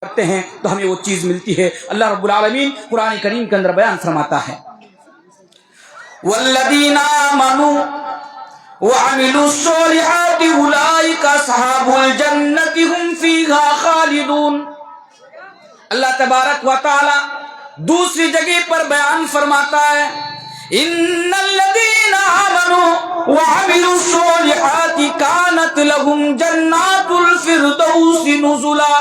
کرتے ہیں تو ہمیں وہ چیز ملتی ہے۔ اللہ رب العالمین قرآن کریم کے اندر بیان فرماتا ہے والذین آمنوا وعملوا الصالحات اولئک اصحاب الجنۃ هم فیہا خالدون۔ اللہ تبارک و تعالی دوسری جگہ پر بیان فرماتا ہے ان الذین آمنوا وعملوا الصالحات كانت لهم جنات الفردوس نزلا۔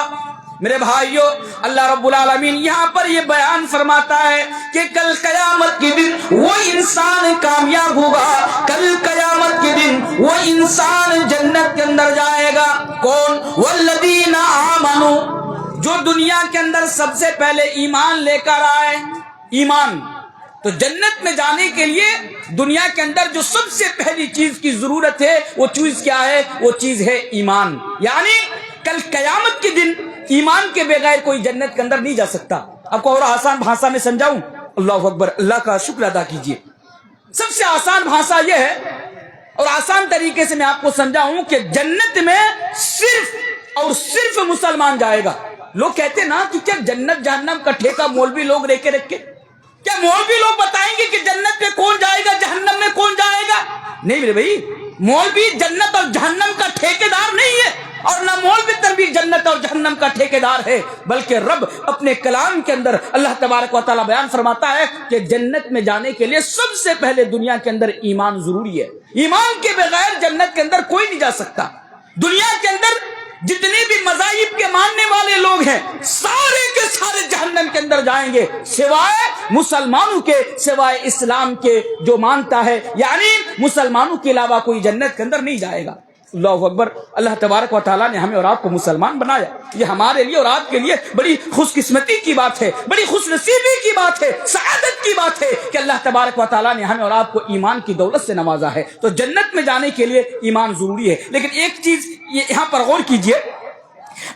میرے بھائیو، اللہ رب العالمین یہاں پر یہ بیان فرماتا ہے کہ کل قیامت کے دن وہ انسان کامیاب ہوگا، کل قیامت کے دن وہ انسان جنت کے اندر جائے گا۔ کون؟ والذین آمنوا، جو دنیا کے اندر سب سے پہلے ایمان لے کر آئے۔ ایمان تو جنت میں جانے کے لیے دنیا کے اندر جو سب سے پہلی چیز کی ضرورت ہے وہ چیز کیا ہے؟ وہ چیز ہے ایمان۔ یعنی کل قیامت کے دن ایمان کے بغیر کوئی جنت کے اندر نہیں جا سکتا۔ آپ کو اور آسان بھاشا میں سمجھاؤں؟ اللہ اکبر، اللہ کا شکر ادا کیجئے۔ سب سے آسان بھاشا یہ ہے اور آسان طریقے سے میں آپ کو سمجھاؤں کہ جنت میں صرف اور صرف مسلمان جائے گا۔ لوگ کہتے ہیں نا کہ کیا جنت جہنم کا ٹھیکہ مولوی لوگ رہ کے کیا مولوی لوگ بتائیں گے کہ جنت میں کون جائے گا جہنم میں کون جائے گا؟ نہیں میرے بھائی، مولوی جنت اور جہنم کا ٹھیکیدار نہیں ہے، اور نہ مولوی تنبی جنت اور جہنم کا ٹھیکیدار ہے، بلکہ رب اپنے کلام کے اندر اللہ تبارک و تعالی بیان فرماتا ہے کہ جنت میں جانے کے لیے سب سے پہلے دنیا کے اندر ایمان ضروری ہے۔ ایمان کے بغیر جنت کے اندر کوئی نہیں جا سکتا۔ دنیا کے اندر جتنے بھی مذاہب کے ماننے والے لوگ ہیں سارے کے سارے جہنم کے اندر جائیں گے، سوائے مسلمانوں کے، سوائے اسلام کے جو مانتا ہے، یعنی مسلمانوں کے علاوہ کوئی جنت کے اندر نہیں جائے گا۔ اللہ اکبر، اللہ تبارک و تعالیٰ نے ہمیں اور آپ کو مسلمان بنایا۔ یہ ہمارے لیے اور آپ کے لیے بڑی خوش قسمتی کی بات ہے، بڑی خوش نصیبی کی بات ہے، سعادت کی بات ہے کہ اللہ تبارک و تعالیٰ نے ہمیں اور آپ کو ایمان کی دولت سے نوازا ہے۔ تو جنت میں جانے کے لیے ایمان ضروری ہے۔ لیکن ایک چیز یہاں پر غور کیجئے،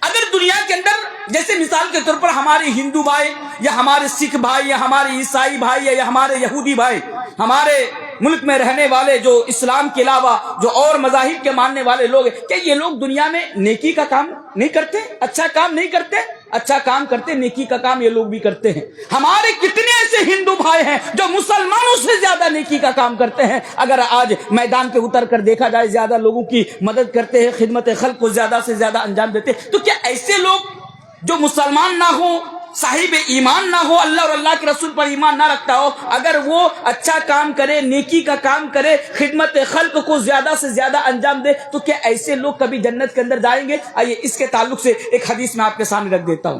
اگر دنیا کے اندر جیسے مثال کے طور پر ہمارے ہندو بھائی یا ہمارے سکھ بھائی یا ہمارے عیسائی بھائی یا ہمارے یہودی بھائی، ہمارے ملک میں رہنے والے جو اسلام کے علاوہ جو اور مذاہب کے ماننے والے لوگ ہیں، کیا یہ لوگ دنیا میں نیکی کا کام نہیں کرتے؟ اچھا کام نہیں کرتے؟ اچھا کام کرتے، نیکی کا کام یہ لوگ بھی کرتے ہیں۔ ہمارے کتنے ایسے ہندو بھائی ہیں جو مسلمانوں سے زیادہ نیکی کا کام کرتے ہیں۔ اگر آج میدان پہ اتر کر دیکھا جائے، زیادہ لوگوں کی مدد کرتے ہیں، خدمت خلق کو زیادہ سے زیادہ انجام دیتے ہیں۔ تو کیا ایسے لوگ جو مسلمان نہ ہو، صاحب ایمان نہ ہو، اللہ اور اللہ کے رسول پر ایمان نہ رکھتا ہو، اگر وہ اچھا کام کرے، نیکی کا کام کرے، خدمت خلق کو زیادہ سے زیادہ انجام دے، تو کیا ایسے لوگ کبھی جنت کے اندر جائیں گے؟ آئیے اس کے تعلق سے ایک حدیث میں آپ کے سامنے رکھ دیتا ہوں۔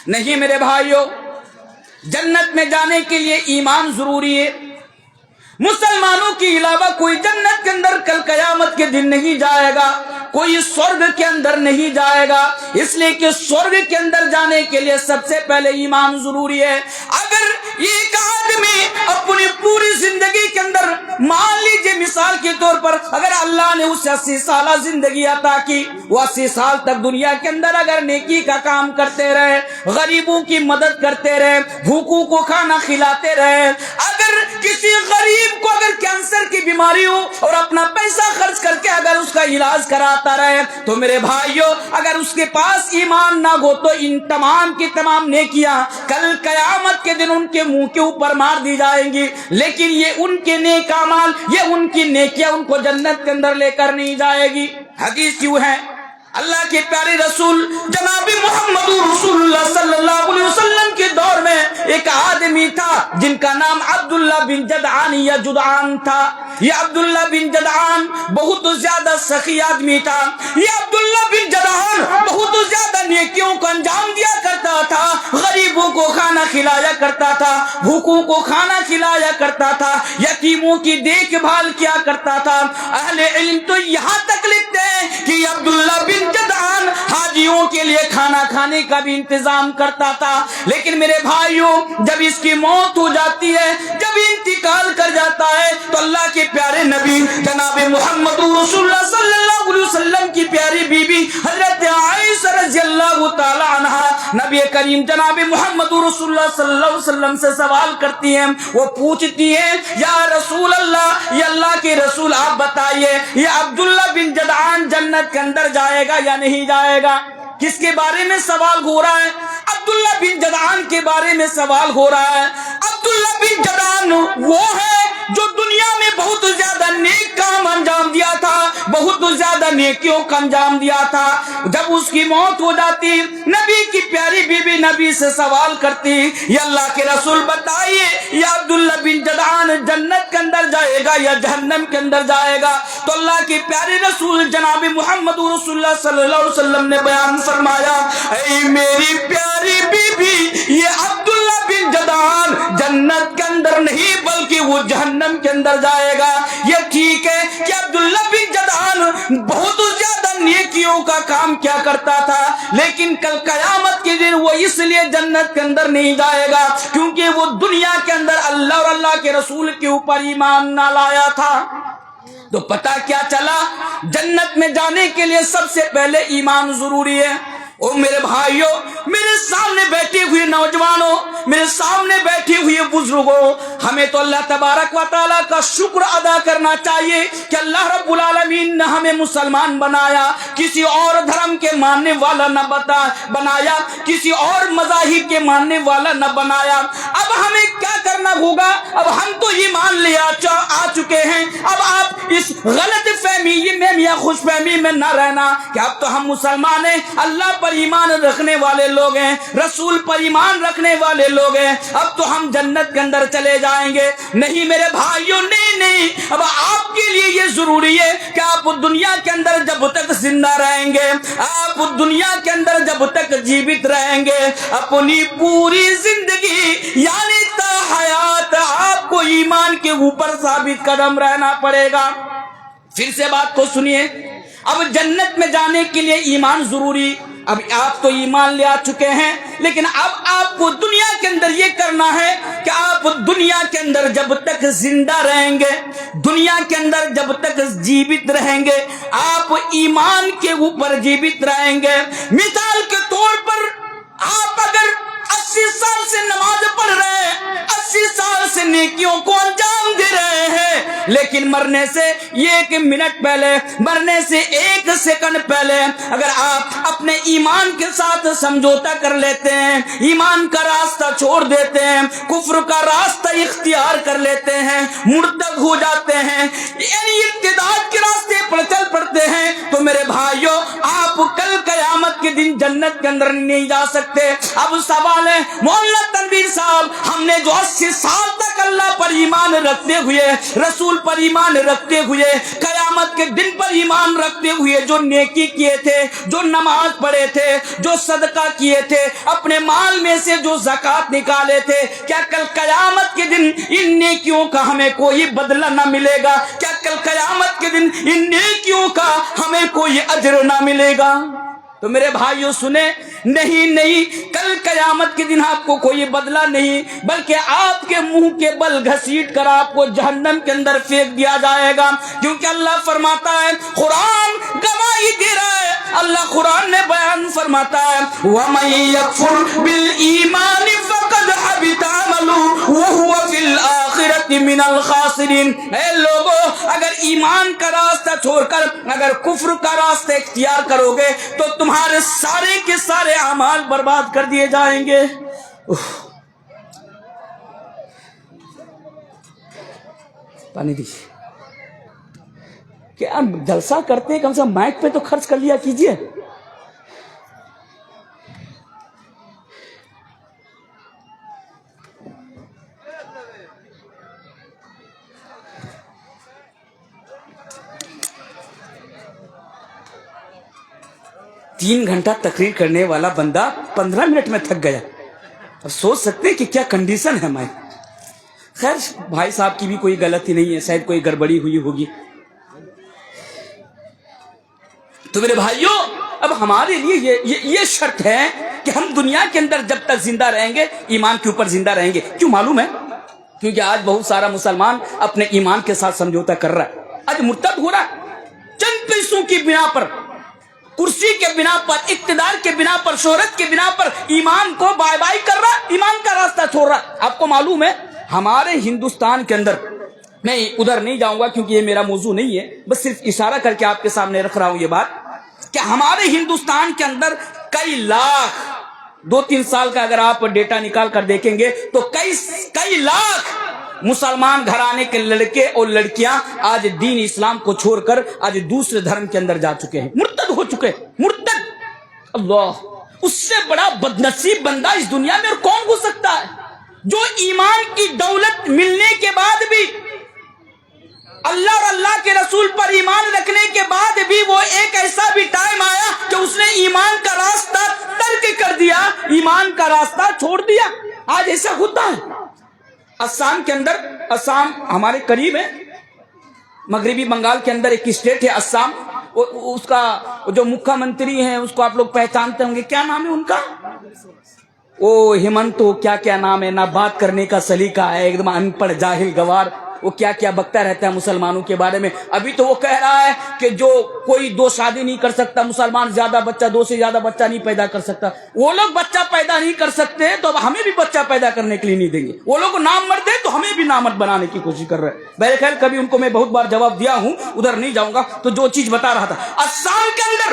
نہیں میرے بھائیوں، جنت میں جانے کے لیے ایمان ضروری ہے۔ مسلمانوں کے علاوہ کوئی جنت کے اندر کل قیامت کے دن نہیں جائے گا، کوئی سورگ کے اندر نہیں جائے گا، اس لیے کہ سورگ کے اندر جانے کے لیے سب سے پہلے ایمان ضروری ہے۔ اگر ایک آدمی اپنی پوری زندگی کے اندر، مان لیجئے مثال کے طور پر، اگر اللہ نے اسے 80 سالہ زندگی عطا کی، وہ 80 سال تک دنیا کے اندر اگر نیکی کا کام کرتے رہے، غریبوں کی مدد کرتے رہے، بھوکوں کو کھانا کھلاتے رہے، اگر کسی غریب کو اگر کینسر کی بیماری ہو اور اپنا پیسہ خرچ کر کے اگر اس کا علاج کراتا رہے، تو میرے بھائیوں اگر اس کے پاس ایمان نہ ہو تو ان تمام کی تمام نیکیاں کل قیامت کے دن ان کے منہ کے اوپر مار دی جائیں گی، لیکن یہ ان کے نیک اعمال، یہ ان کی نیکیاں ان کو جنت کے اندر لے کر نہیں جائے گی۔ حدیث یوں ہے، اللہ کے پیارے رسول جناب محمد رسول اللہ صلی اللہ علیہ وسلم کے دور میں ایک آدمی تھا جن کا نام عبداللہ بن جدعان یا جدعان تھا۔ یہ عبداللہ بن جدعان بہت زیادہ سخی آدمی تھا۔ یہ عبداللہ بن جدعان بہت زیادہ نیکیوں کو انجام دیا کرتا تھا، غریبوں کو کھانا کھلایا کرتا تھا، بھوکوں کو کھانا کھلایا کرتا تھا، یتیموں کی دیکھ بھال کیا کرتا تھا۔ اہل علم تو یہاں تک لکھتے ہیں کہ عبداللہ بن جدعان حاجیوں کے لیے کھانا کھانے کا بھی انتظام کرتا تھا۔ لیکن میرے بھائیوں جب اس کی موت ہو جاتی ہے، جب انتقال کر جاتا ہے، تو اللہ کے پیارے نبی جناب محمد رسول اللہ صلی اللہ علیہ وسلم کی پیاری بیوی حضرت عائشہ رضی اللہ تعالی عنہا نبی کریم جناب محمد رسول اللہ صلی اللہ علیہ وسلم سے سوال کرتی ہیں۔ وہ پوچھتی ہیں، یا رسول اللہ، یہ اللہ کے رسول آپ بتائیے، یہ عبداللہ بن جدعان جنت کے اندر جائے گا یا نہیں جائے گا؟ کس کے بارے میں سوال ہو رہا ہے؟ عبداللہ بن جدعان کے بارے میں سوال ہو رہا ہے۔ عبداللہ بن جدعان وہ ہے جو دنیا میں بہت زیادہ نیک کام انجام دیا تھا، بہت زیادہ نیکیوں کا انجام دیا تھا۔ جب اس کی موت ہو جاتی، نبی کی پیاری بی بی نبی سے سوال کرتی، یا اللہ کے رسول بتائیے یہ عبداللہ بن جدعان جنت کے اندر جائے گا یا جہنم کے اندر جائے گا؟ تو اللہ کے پیارے رسول جناب محمد رسول اللہ صلی اللہ علیہ وسلم نے بیان فرمایا، اے میری پیاری بی بی، یہ عبداللہ بن جدعان جنت کے اندر نہیں بلکہ وہ جہنم کے اندر جائے گا۔ یہ ٹھیک ہے کہ عبداللہ بن جدعان بہت زیادہ نیکیوں کا کام کیا کرتا تھا، لیکن کل قیامت کے دن وہ اس لیے جنت کے اندر نہیں جائے گا کیونکہ وہ دنیا کے اندر اللہ اور اللہ کے رسول کے اوپر ایمان نہ لایا تھا۔ تو پتہ کیا چلا؟ جنت میں جانے کے لیے سب سے پہلے ایمان ضروری ہے۔ او میرے بھائیوں، میرے سامنے بیٹھے ہوئے نوجوانوں، میرے سامنے بیٹھے ہوئے بزرگوں، ہمیں تو اللہ تبارک و تعالیٰ کا شکر ادا کرنا چاہیے کہ اللہ رب العالمین نے ہمیں مسلمان بنایا، کسی اور دھرم کے ماننے والا نہ بنایا، کسی اور مذاہب کے ماننے والا نہ بنایا۔ اب ہمیں کیا کرنا ہوگا؟ اب ہم تو ایمان لے آ چکے ہیں، اب آپ اس غلط فہمی میں یا خوش فہمی میں نہ رہنا کہ اب تو ہم مسلمان ہیں، اللہ پر ایمان رکھنے والے لوگ ہیں، رسول پر ایمان رکھنے والے لوگ ہیں، اب تو ہم جنت کے اندر چلے جائیں گے۔ نہیں میرے بھائیوں، نہیں، اب آپ کے لیے یہ ضروری ہے کہ آپ دنیا کے اندر جب تک زندہ رہیں گے، آپ دنیا کے اندر جب تک جیوت رہیں گے، اپنی پوری زندگی یعنی تا حیات آپ کو ایمان کے اوپر ثابت قدم رہنا پڑے گا۔ پھر سے بات کو سنیے، اب جنت میں جانے کے لیے ایمان ضروری۔ اب آپ تو ایمان لے آ چکے ہیں، لیکن اب آپ کو دنیا کے اندر یہ کرنا ہے کہ آپ دنیا کے اندر جب تک زندہ رہیں گے، دنیا کے اندر جب تک جیوت رہیں گے، آپ ایمان کے اوپر جیوت رہیں گے۔ مثال کے طور پر آپ اگر 80 سال سے نماز پڑھ رہے ہیں، 80 سال سے نیکیوں کو انجام دے رہے ہیں، لیکن مرنے سے 1 منٹ پہلے، مرنے سے 1 سیکنڈ پہلے اگر آپ اپنے ایمان کے ساتھ سمجھوتا کر لیتے ہیں، ایمان کا راستہ چھوڑ دیتے ہیں، کفر کا راستہ اختیار کر لیتے ہیں، مرتد ہو جاتے ہیں، یعنی ارتداد کے راستے پر چل پڑتے ہیں، تو میرے بھائیوں آپ کل قیامت کے دن جنت کے اندر نہیں جا سکتے۔ اب سوال ہے مولانا تنویر صاحب، ہم نے جو 80 سال تک اللہ پر ایمان رکھتے ہوئے، رسول پر ایمان رکھتے ہوئے، قیامت کے دن پر ایمان رکھتے ہوئے جو نیکی کیے تھے، جو نماز پڑھے تھے، جو صدقہ کیے تھے، اپنے مال میں سے جو زکوٰۃ نکالے تھے، کیا کل قیامت کے دن ان نیکیوں کا ہمیں کوئی بدلہ نہ ملے گا؟ کیا کل قیامت کے دن ان نیکیوں کا ہمیں کوئی اجر نہ ملے گا؟ تو میرے بھائیوں سنیں، نہیں، کل قیامت کے دن آپ کو کوئی بدلہ نہیں، بلکہ آپ کے منہ کے بل گھسیٹ کر آپ کو جہنم کے اندر پھینک دیا جائے گا، کیونکہ اللہ فرماتا ہے، قرآن گواہی دے رہا ہے، اللہ قرآن میں بیان فرماتا ہے، وَمَن يَكْفُرْ بِالْإِيمَانِ فَقَدْ حَبِطَ عَمَلُهُ وَهُوَ فِي الْآخِرَةِ مِنَ الْخَاسِرِينَ۔ اے لوگوں، اگر ایمان کا راستہ چھوڑ کر اگر کفر کا راستہ اختیار کرو گے تو تمہارے سارے کے سارے اعمال برباد کر دیے جائیں گے۔ پانی دیجیے۔ کیا جلسہ کرتے ہیں، کم سے کم مائک پہ تو خرچ کر لیا کیجیے۔ تین گھنٹہ تقریر کرنے والا بندہ 15 منٹ میں تھک گیا۔ اب سوچ سکتے ہیں کہ کیا کنڈیشن ہے ہماری۔ خیر بھائی صاحب کی بھی کوئی غلطی نہیں ہے، شاید کوئی گڑبڑی ہوئی ہوگی۔ تو میرے بھائیوں، اب ہمارے لیے یہ شرط ہے کہ ہم دنیا کے اندر جب تک زندہ رہیں گے ایمان کے اوپر زندہ رہیں گے۔ کیوں معلوم ہے؟ کیونکہ آج بہت سارا مسلمان اپنے ایمان کے ساتھ سمجھوتا کر رہا ہے، آج مرتد ہو رہا ہے، چند پیسوں کی بنا پر، کرسی کے بنا پر، اقتدار کے بنا پر، شہرت کے بنا پر ایمان کو بائے بائے کر رہا، ایمان کا راستہ چھوڑ رہا۔ آپ کو معلوم ہے ہمارے ہندوستان کے اندر، میں ادھر نہیں جاؤں گا کیونکہ یہ میرا موضوع نہیں ہے، بس صرف اشارہ کر کے آپ کے سامنے رکھ رہا ہوں یہ بات کہ ہمارے ہندوستان کے اندر کئی لاکھ 2-3 سال کا اگر آپ ڈیٹا نکال کر دیکھیں گے تو کئی لاکھ مسلمان گھرانے کے لڑکے اور لڑکیاں آج دین اسلام کو چھوڑ کر آج دوسرے دھرم کے اندر جا چکے ہیں، مرتد ہو چکے ہیں، مرتد۔ اللہ، اس سے بڑا بدنصیب بندہ اس دنیا میں اور کون ہو سکتا ہے، جو ایمان کی دولت ملنے کے بعد بھی، اللہ اور اللہ کے رسول پر ایمان رکھنے کے بعد بھی وہ ایک ایسا بھی ٹائم آیا کہ اس نے ایمان کا راستہ ترک کر دیا، ایمان کا راستہ چھوڑ دیا۔ آج ایسا ہوتا ہے۔ اسام کے اندر، اسام ہمارے قریب ہے، مغربی بنگال کے اندر ایک اسٹیٹ ہے اسام، اس کا جو مکھیہ منتری ہیں اس کو آپ لوگ پہچانتے ہوں گے، کیا نام ہے ان کا؟ ہیمنتو کیا کیا نام ہے، نہ بات کرنے کا سلیقہ ہے، ایک دم ان پڑھ جاہل گوار، وہ کیا کیا بکتا رہتا ہے مسلمانوں کے بارے میں۔ ابھی تو وہ کہہ رہا ہے کہ جو کوئی 2 شادی نہیں کر سکتا مسلمان، زیادہ بچہ 2 سے زیادہ بچہ نہیں پیدا کر سکتا، وہ لوگ بچہ پیدا نہیں کر سکتے تو اب ہمیں بھی بچہ پیدا کرنے کے لیے نہیں دیں گے، وہ لوگ نام مرد ہیں تو ہمیں بھی نامرد بنانے کی کوشش کر رہے ہیں۔ بہرحال کبھی ان کو میں بہت بار جواب دیا ہوں، ادھر نہیں جاؤں گا۔ تو جو چیز بتا رہا تھا، اسام کے اندر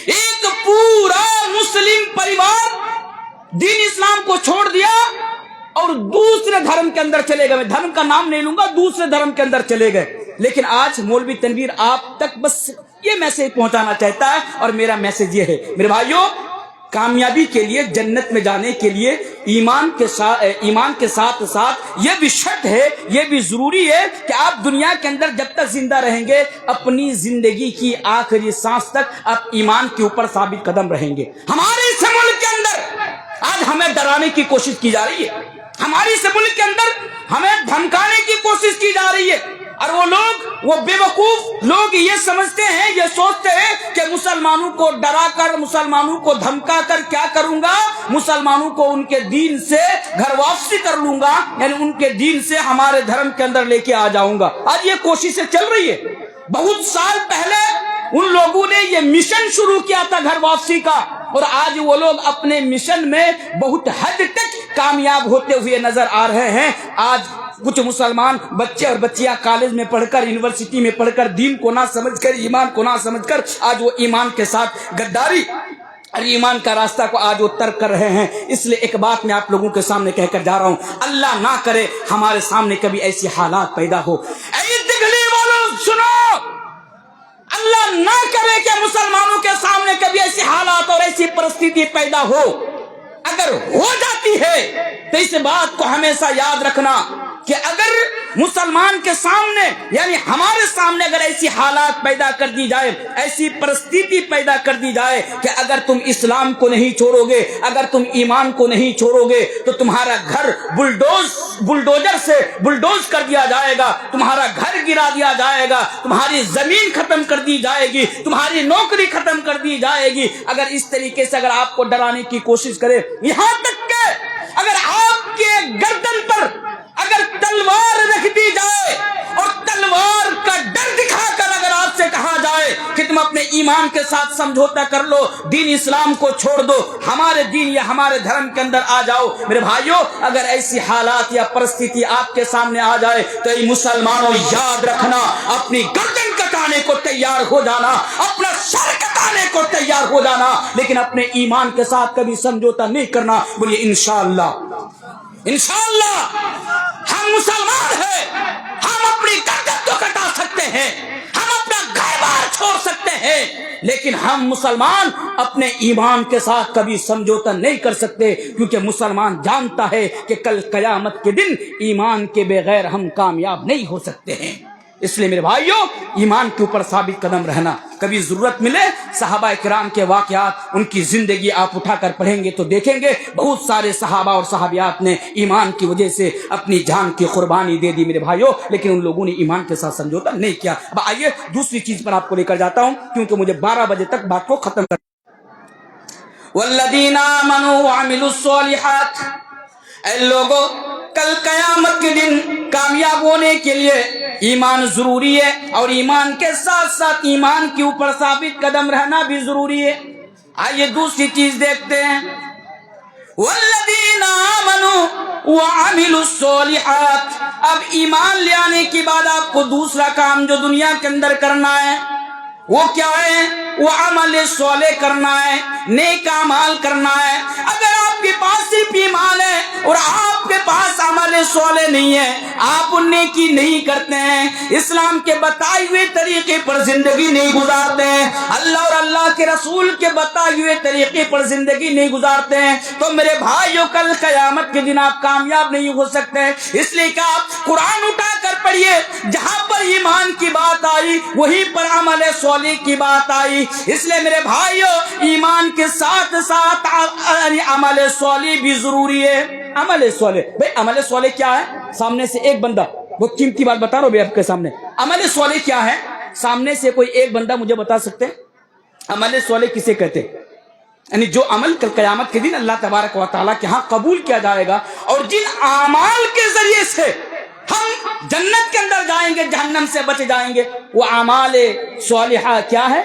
ایک پورا مسلم پریوار دین اسلام کو چھوڑ دیا اور دوسرے دھرم کے اندر چلے گئے، میں دھرم کا نام نہیں لوں گا، دوسرے دھرم کے اندر چلے گئے۔ لیکن آج مولوی تنویر آپ تک بس یہ میسج پہنچانا چاہتا ہے، اور میرا میسج یہ ہے میرے بھائیوں، کامیابی کے لیے، جنت میں جانے کے لیے ایمان کے ساتھ ساتھ یہ بھی شرط ہے، یہ بھی ضروری ہے کہ آپ دنیا کے اندر جب تک زندہ رہیں گے، اپنی زندگی کی آخری سانس تک آپ ایمان کے اوپر ثابت قدم رہیں گے۔ ہمارے اس ملک کے اندر آج ہمیں ڈرانے کی کوشش کی جا رہی ہے، ہماری اس ملک کے اندر ہمیں دھمکانے کی کوشش کی جا رہی ہے، اور وہ لوگ، وہ بے وقوف لوگ یہ سمجھتے ہیں، یہ سوچتے ہیں کہ مسلمانوں کو ڈرا کر، مسلمانوں کو دھمکا کر کیا کروں گا، مسلمانوں کو ان کے دین سے گھر واپسی کر لوں گا، یعنی ان کے دین سے ہمارے دھرم کے اندر لے کے آ جاؤں گا۔ آج یہ کوششیں چل رہی ہے۔ بہت سال پہلے ان لوگوں نے یہ مشن شروع کیا تھا گھر واپسی کا، اور آج وہ لوگ اپنے مشن میں بہت حد تک کامیاب ہوتے ہوئے نظر آ رہے ہیں۔ آج کچھ مسلمان بچے اور بچیاں کالج میں پڑھ کر، یونیورسٹی میں پڑھ کر، دین کو نہ سمجھ کر، ایمان کو نہ سمجھ کر آج وہ ایمان کے ساتھ غداری اور ایمان کا راستہ کو آج وہ ترک کر رہے ہیں۔ اس لیے ایک بات میں آپ لوگوں کے سامنے کہہ کر جا رہا ہوں، اللہ نہ کرے ہمارے سامنے کبھی ایسی حالات پیدا ہو۔ اے دگلی والوں سنو، اللہ نہ کرے کہ مسلمانوں کے سامنے کبھی ایسی حالات اور ایسی پرستیتی پیدا ہو۔ اگر ہو جاتی ہے تو اس بات کو ہمیشہ یاد رکھنا کہ اگر مسلمان کے سامنے، یعنی ہمارے سامنے اگر ایسی حالات پیدا کر دی جائے، ایسی پرستیتی پیدا کر دی جائے کہ اگر تم اسلام کو نہیں چھوڑو گے، اگر تم ایمان کو نہیں چھوڑو گے تو تمہارا گھر بلڈوزر سے بلڈوز کر دیا جائے گا، تمہارا گھر گرا دیا جائے گا، تمہاری زمین ختم کر دی جائے گی، تمہاری نوکری ختم کر دی جائے گی۔ اگر اس طریقے سے اگر آپ کو ڈرانے کی کوشش کرے، یہاں تک کہ اگر آپ کے گردن پر اگر تلوار رکھ دی جائے اور تلوار کا ڈر دکھا کر اگر آپ سے کہا جائے کہ تم اپنے ایمان کے ساتھ سمجھوتا کر لو، دین اسلام کو چھوڑ دو، ہمارے دین یا ہمارے دھرم کے اندر آ جاؤ، میرے بھائیوں اگر ایسی حالات یا پرستیتی آپ کے سامنے آ جائے تو اے مسلمانوں یاد رکھنا، اپنی گردن کٹانے کو تیار ہو جانا، اپنا سر کٹانے کو تیار ہو جانا، لیکن اپنے ایمان کے ساتھ کبھی سمجھوتا نہیں کرنا۔ بولیے انشاءاللہ، انشاءاللہ ہم مسلمان ہیں، ہم اپنی گردن تو کٹا سکتے ہیں، ہم اپنا گھر بار چھوڑ سکتے ہیں، لیکن ہم مسلمان اپنے ایمان کے ساتھ کبھی سمجھوتا نہیں کر سکتے، کیونکہ مسلمان جانتا ہے کہ کل قیامت کے دن ایمان کے بغیر ہم کامیاب نہیں ہو سکتے ہیں۔ اس لیے میرے بھائیوں ایمان کے اوپر ثابت قدم رہنا، کبھی ضرورت ملے صحابہ کرام کے واقعات، ان کی زندگی آپ اٹھا کر پڑھیں گے تو دیکھیں گے بہت سارے صحابہ اور صحابیات نے ایمان کی وجہ سے اپنی جان کی قربانی دے دی میرے بھائیوں، لیکن ان لوگوں نے ایمان کے ساتھ سمجھوتا نہیں کیا۔ اب آئیے دوسری چیز پر آپ کو لے کر جاتا ہوں، کیونکہ مجھے 12 بجے تک بات کو ختم کر۔ والذین آمنوا وعملوا الصالحات، اے لوگوں کل قیامت کے دن کامیاب ہونے کے لیے ایمان ضروری ہے، اور ایمان کے ساتھ ساتھ ایمان کے اوپر ثابت قدم رہنا بھی ضروری ہے۔ آئیے دوسری چیز دیکھتے ہیں، والذین آمنوا وعملوا الصالحات۔ اب ایمان لے آنے کے بعد آپ کو دوسرا کام جو دنیا کے اندر کرنا ہے، وہ کیا ہے؟ وہ عمل صالح کرنا ہے، نیک اعمال کرنا ہے۔ اگر آپ کے پاس صرف ایمان ہے اور آپ کے پاس عمل صالح نہیں ہے، آپ نیکی نہیں کرتے ہیں، اسلام کے بتائے ہوئے طریقے پر زندگی نہیں گزارتے ہیں، اللہ اور اللہ کے رسول کے بتائے ہوئے طریقے پر زندگی نہیں گزارتے ہیں، تو میرے بھائیوں کل قیامت کے دن آپ کامیاب نہیں ہو سکتے۔ اس لیے کہ آپ قرآن اٹھا کر پڑھیے، جہاں پر ایمان کی بات آئی وہیں پر عمل صالح کی بات آئی۔ اس لیے میرے بھائیو ایمان کے ساتھ ساتھ عمل صالح بھی ضروری ہے۔ عمل صالح، بھئی عمل صالح کیا ہے؟ سامنے سے ایک بندہ، بہت قیمتی بات بتا رہا ہوں آپ کے سامنے، عمل صالح کیا ہے؟ سامنے سے کوئی ایک بندہ مجھے بتا سکتے ہیں عمل صالح کسے کہتے ہیں؟ یعنی جو عمل کل قیامت کے دن اللہ تبارک و تعالیٰ کے ہاں قبول کیا جائے گا، اور جن اعمال کے ذریعے سے ہم جنت کے اندر جائیں گے، جہنم سے بچ جائیں گے، وہ اعمال صالحہ کیا ہے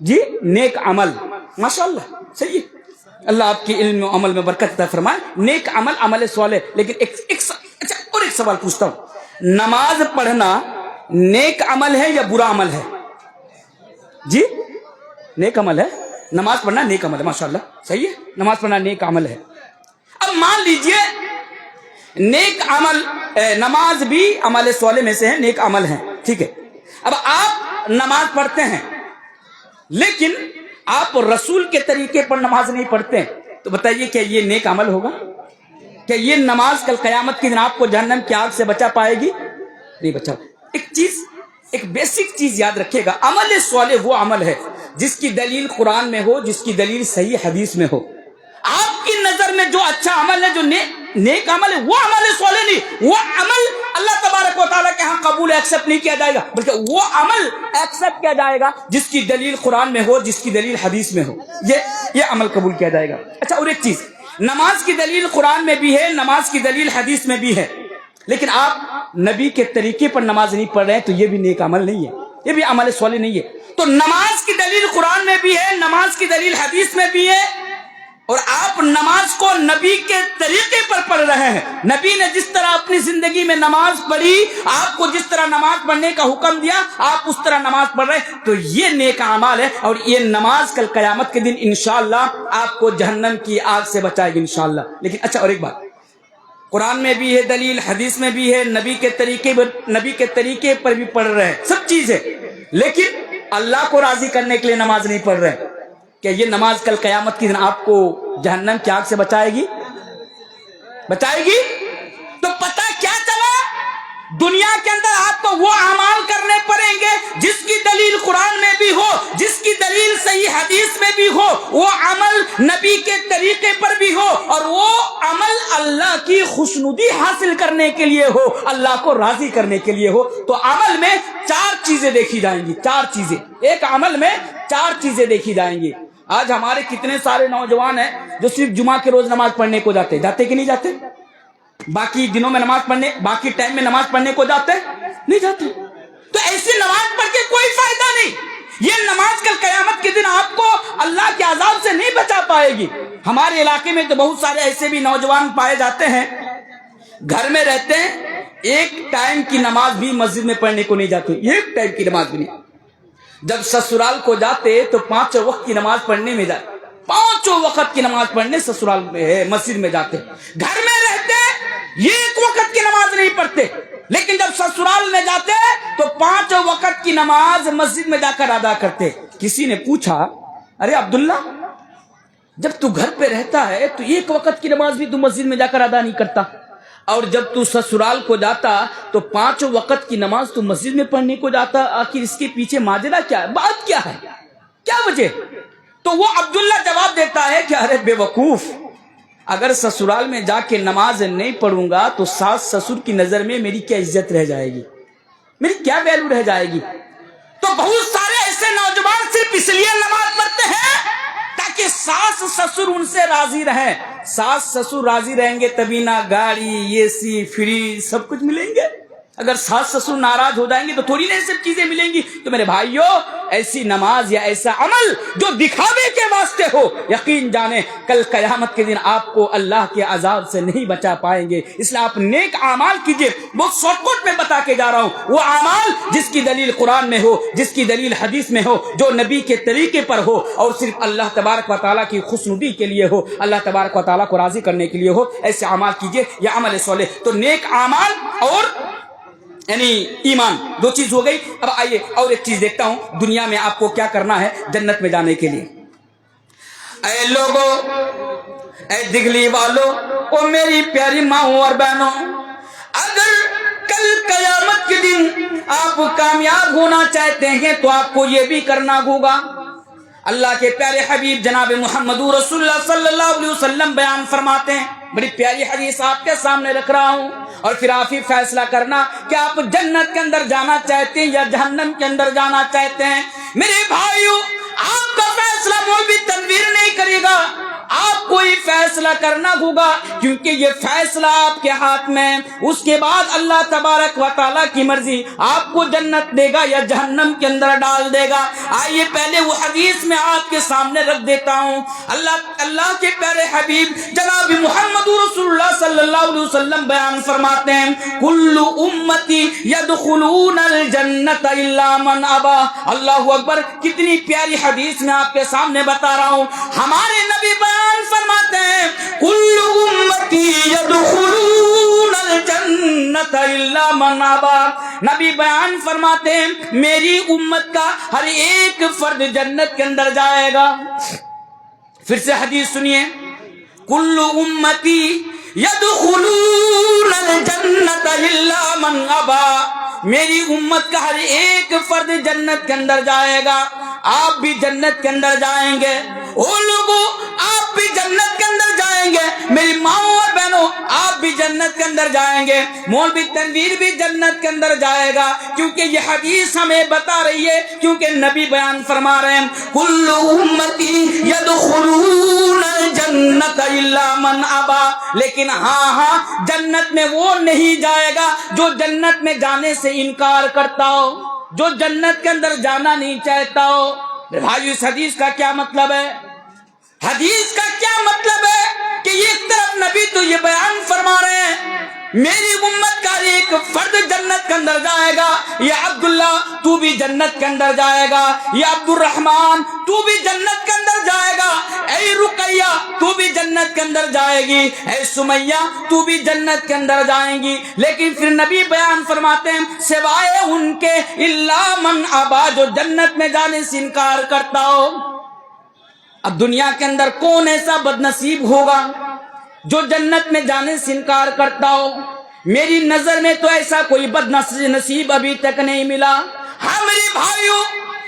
جی؟ نیک عمل۔ ماشاءاللہ، صحیح ہے، اللہ آپ کی علم و عمل میں برکت عطا فرمائے۔ نیک عمل، عمل صالح۔ لیکن اچھا اور ایک سوال پوچھتا ہوں، نماز پڑھنا نیک عمل ہے یا برا عمل ہے جی؟ نیک عمل ہے، نماز پڑھنا نیک عمل ہے، ماشاءاللہ صحیح ہے، نماز پڑھنا نیک عمل ہے۔ اب مان لیجئے نیک عمل، نماز بھی عمل صالح میں سے ہے، نیک عمل ہے، ٹھیک ہے۔ اب آپ نماز پڑھتے ہیں لیکن آپ رسول کے طریقے پر نماز نہیں پڑھتے، تو بتائیے کیا یہ نیک عمل ہوگا؟ کیا یہ نماز کل قیامت کے دن آپ کو جہنم کی آگ سے بچا پائے گی؟ نہیں بچا۔ ایک بیسک چیز یاد رکھیے گا، عمل صالح وہ عمل ہے جس کی دلیل قرآن میں ہو، جس کی دلیل صحیح حدیث میں ہو۔ آپ کی نظر میں جو اچھا عمل ہے، جو نیک عمل ہے، وہ عمل صالح نہیں، وہ عمل اللہ تبارک و تعالیٰ کے ہاں قبول ایکسپٹ نہیں کیا جائے گا، بلکہ وہ عمل ایکسپٹ کیا جائے گا جس کی دلیل قرآن میں ہو، جس کی دلیل حدیث میں ہو، یہ عمل قبول کیا جائے گا۔ اچھا اور ایک چیز، نماز کی دلیل قرآن میں بھی ہے، نماز کی دلیل حدیث میں بھی ہے، لیکن آپ نبی کے طریقے پر نماز نہیں پڑھ رہے ہیں، تو یہ بھی نیک عمل نہیں ہے، یہ بھی عمل صالح نہیں ہے۔ تو نماز کی دلیل قرآن میں بھی ہے، نماز کی دلیل حدیث میں بھی ہے، اور آپ نماز کو نبی کے طریقے پر پڑھ رہے ہیں۔ نبی نے جس طرح اپنی زندگی میں نماز پڑھی، آپ کو جس طرح نماز پڑھنے کا حکم دیا، آپ اس طرح نماز پڑھ رہے ہیں، تو یہ نیک اعمال ہے، اور یہ نماز کل قیامت کے دن انشاءاللہ آپ کو جہنم کی آگ سے بچائے گی انشاءاللہ۔ لیکن اچھا اور ایک بات، قرآن میں بھی ہے دلیل، حدیث میں بھی ہے، نبی کے طریقے پر بھی پڑھ رہے ہیں، سب چیز ہے، لیکن اللہ کو راضی کرنے کے لیے نماز نہیں پڑھ رہے۔ کیا یہ نماز کل قیامت کی دن آپ کو جہنم کی آگ سے بچائے گی؟ بچائے گی؟ تو پتہ کیا چلا؟ دنیا کے اندر آپ کو وہ اعمال کرنے پڑیں گے جس کی دلیل قرآن میں بھی ہو، جس کی دلیل صحیح حدیث میں بھی ہو، وہ عمل نبی کے طریقے پر بھی ہو، اور وہ عمل اللہ کی خوشنودی حاصل کرنے کے لیے ہو، اللہ کو راضی کرنے کے لیے ہو۔ تو عمل میں 4 چیزیں دیکھی جائیں گی، 4 چیزیں، ایک عمل میں 4 چیزیں دیکھی جائیں گی۔ آج ہمارے کتنے سارے نوجوان ہیں جو صرف جمعہ کے روز نماز پڑھنے کو جاتے کہ نہیں جاتے؟ باقی دنوں میں نماز پڑھنے، باقی ٹائم میں نماز پڑھنے کو جاتے نہیں جاتے؟ تو ایسی نماز پڑھ کے کوئی فائدہ نہیں۔ یہ نماز کل قیامت کے دن آپ کو اللہ کے عذاب سے نہیں بچا پائے گی۔ ہمارے علاقے میں تو بہت سارے ایسے بھی نوجوان پائے جاتے ہیں، گھر میں رہتے ہیں، ایک ٹائم کی نماز بھی مسجد میں پڑھنے کو نہیں جاتے، ایک ٹائم کی نماز بھی نہیں۔ جب سسرال کو جاتے تو 5 وقت کی نماز پڑھنے میں جاتے، 5 وقت کی نماز پڑھنے سسرال میں مسجد میں جاتے، گھر میں رہتے یہ 1 وقت کی نماز نہیں پڑھتے، لیکن جب سسرال میں جاتے تو 5 وقت کی نماز مسجد میں جا کر ادا کرتے۔ کسی نے پوچھا، ارے عبداللہ جب تو گھر پہ رہتا ہے تو 1 وقت کی نماز بھی تو مسجد میں جا کر ادا نہیں کرتا، اور جب تو سسرال کو جاتا تو 5 وقت کی نماز تو مسجد میں پڑھنے کو جاتا، آخر اس کے پیچھے ماجرا کیا ہے، بات کیا ہے، کیا وجہ؟ تو وہ عبداللہ جواب دیتا ہے کہ ارے بے وقوف، اگر سسرال میں جا کے نماز نہیں پڑھوں گا تو ساس سسر کی نظر میں میری کیا عزت رہ جائے گی، میری کیا ویلو رہ جائے گی۔ تو بہت سارے ایسے نوجوان صرف اس لیے نماز پڑھتے ہیں تاکہ ساس سسر ان سے راضی رہیں۔ ساس سسر راضی رہیں گے تبھی نہ گاڑی، اے سی، فریج سب کچھ ملیں گے۔ اگر ساس سسر ناراض ہو جائیں گے تو تھوڑی نا یہ سب چیزیں ملیں گی. تو میرے بھائیو ایسی نماز یا ایسا عمل جو دکھاوے کے واسطے ہو، یقین جانیں کل قیامت کے دن آپ کو اللہ کے عذاب سے نہیں بچا پائیں گے. اس لیے آپ نیک اعمال کیجئے. بہت شارٹ کٹ میں بتا کے جا رہا ہوں، وہ اعمال جس کی دلیل قرآن میں ہو، جس کی دلیل حدیث میں ہو، جو نبی کے طریقے پر ہو اور صرف اللہ تبارک و تعالیٰ کی خوشنودی کے لیے ہو، اللہ تبارک و تعالیٰ کو راضی کرنے کے لیے ہو، ایسے اعمال کیجئے یا عمل صالح. تو نیک اعمال اور یعنی ایمان دو چیز ہو گئی. اب آئیے اور ایک چیز دیکھتا ہوں دنیا میں آپ کو کیا کرنا ہے جنت میں جانے کے لیے. اے لوگو، اے دگلی والو، او میری پیاری ماؤں اور بہنوں، اگر کل قیامت کے دن آپ کامیاب ہونا چاہتے ہیں تو آپ کو یہ بھی کرنا ہوگا. اللہ کے پیارے حبیب جناب محمد رسول اللہ صلی اللہ علیہ وسلم بیان فرماتے ہیں، بڑی پیاری حدیث آپ کے سامنے رکھ رہا ہوں، اور پھر آپ ہی فیصلہ کرنا کہ آپ جنت کے اندر جانا چاہتے ہیں یا جہنم کے اندر جانا چاہتے ہیں. میرے بھائیو، آپ کا فیصلہ مولوی تنویر نہیں کرے گا، آپ کو ہی فیصلہ کرنا ہوگا، کیونکہ یہ فیصلہ آپ کے ہاتھ میں. اس کے بعد اللہ تبارک و تعالیٰ کی مرضی آپ کو جنت دے گا یا جہنم کے اندر ڈال دے گا. آئیے پہلے وہ حدیث میں آپ کے سامنے رکھ دیتا ہوں. اللہ کے پیارے حبیب جناب محمد رسول اللہ صلی اللہ علیہ وسلم بیان فرماتے ہیں، کل امتی یدخلون الجنت الا من ابا. اللہ اکبر، کتنی پیاری حدیث میں آپ کے سامنے بتا رہا ہوں. ہمارے نبی بیان فرماتے ہیں، کل امتی یدخلون الجنت الا من ابا. نبی بیان فرماتے ہیں میری امت کا ہر ایک فرد جنت کے اندر جائے گا. پھر سے حدیث سنیے، کل امتی یدخلون الجنت الا من ابا. میری امت کا ہر ایک فرد جنت کے اندر جائے گا. آپ بھی جنت کے اندر جائیں گے، وہ لوگوں آپ بھی جنت کے اندر جائیں گے. میری ماؤں اور بہنوں، آپ بھی جنت کے اندر جائیں گے. مولوی تنویر بھی جنت کے اندر جائے گا، کیونکہ یہ حدیث ہمیں بتا رہی ہے، کیونکہ نبی بیان فرما رہے ہیں کل امتی یدخلون الجنت الا من ابا. لیکن ہاں جنت میں وہ نہیں جائے گا جو جنت میں جانے سے انکار کرتا ہو، جو جنت کے اندر جانا نہیں چاہتا ہو. بھائی اس حدیث کا کیا مطلب ہے؟ حدیث کا کیا مطلب ہے کہ ایک طرف نبی تو یہ بیان فرما رہے ہیں میری امت کا ایک فرد جنت کے اندر جائے گا، یا عبداللہ تو بھی جنت کے اندر جائے گا، یا عبد الرحمن تو بھی جنت کے اندر جائے گا، اے رقیہ تو بھی جنت کے اندر جائے گی، اے سمیہ تو بھی جنت کے اندر جائیں گی. لیکن پھر نبی بیان فرماتے ہیں سوائے ان کے الا من ابا، جو جنت میں جانے سے انکار کرتا ہو. اب دنیا کے اندر کون ایسا بدنصیب ہوگا جو جنت میں جانے سے انکار کرتا ہو؟ میری نظر میں تو ایسا کوئی بد نصیب ابھی تک نہیں ملا. ہاں میرے بھائیوں،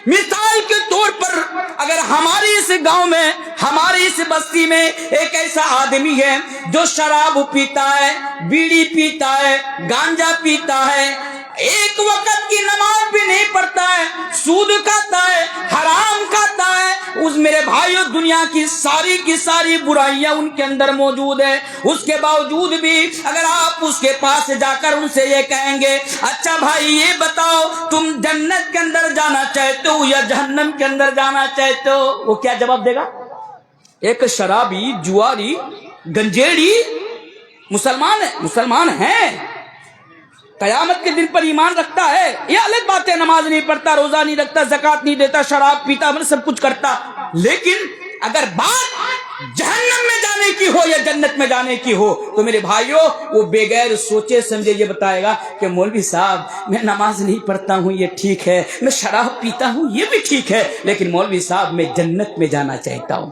مثال کے طور پر اگر ہماری اس گاؤں میں، ہماری اس بستی میں ایک ایسا آدمی ہے جو شراب پیتا ہے، بیڑی پیتا ہے، گانجا پیتا ہے، ایک وقت کی نماز بھی نہیں پڑھتا ہے، سود کھاتا ہے، حرام کھاتا ہے، اس میرے بھائیوں دنیا کی ساری برائیاں ان کے اندر موجود ہے. اس کے باوجود بھی اگر آپ اس کے پاس جا کر ان سے یہ کہیں گے اچھا بھائی یہ بتاؤ تم جنت کے اندر جانا چاہتے ہو یا جہنم کے اندر جانا چاہتے ہو، وہ کیا جواب دے گا؟ ایک شرابی، جواری، گنجیڑی مسلمان ہے، قیامت کے دن پر ایمان رکھتا ہے، یہ الگ بات ہے، نماز نہیں پڑھتا، روزہ نہیں رکھتا، زکات نہیں دیتا، شراب پیتا، سب کچھ کرتا. لیکن اگر بات جہنم میں جانے کی ہو یا جنت میں جانے کی ہو تو میرے بھائیوں وہ بغیر سوچے سمجھے یہ بتائے گا کہ مولوی صاحب میں نماز نہیں پڑھتا ہوں یہ ٹھیک ہے، میں شراب پیتا ہوں یہ بھی ٹھیک ہے، لیکن مولوی صاحب میں جنت میں جانا چاہتا ہوں.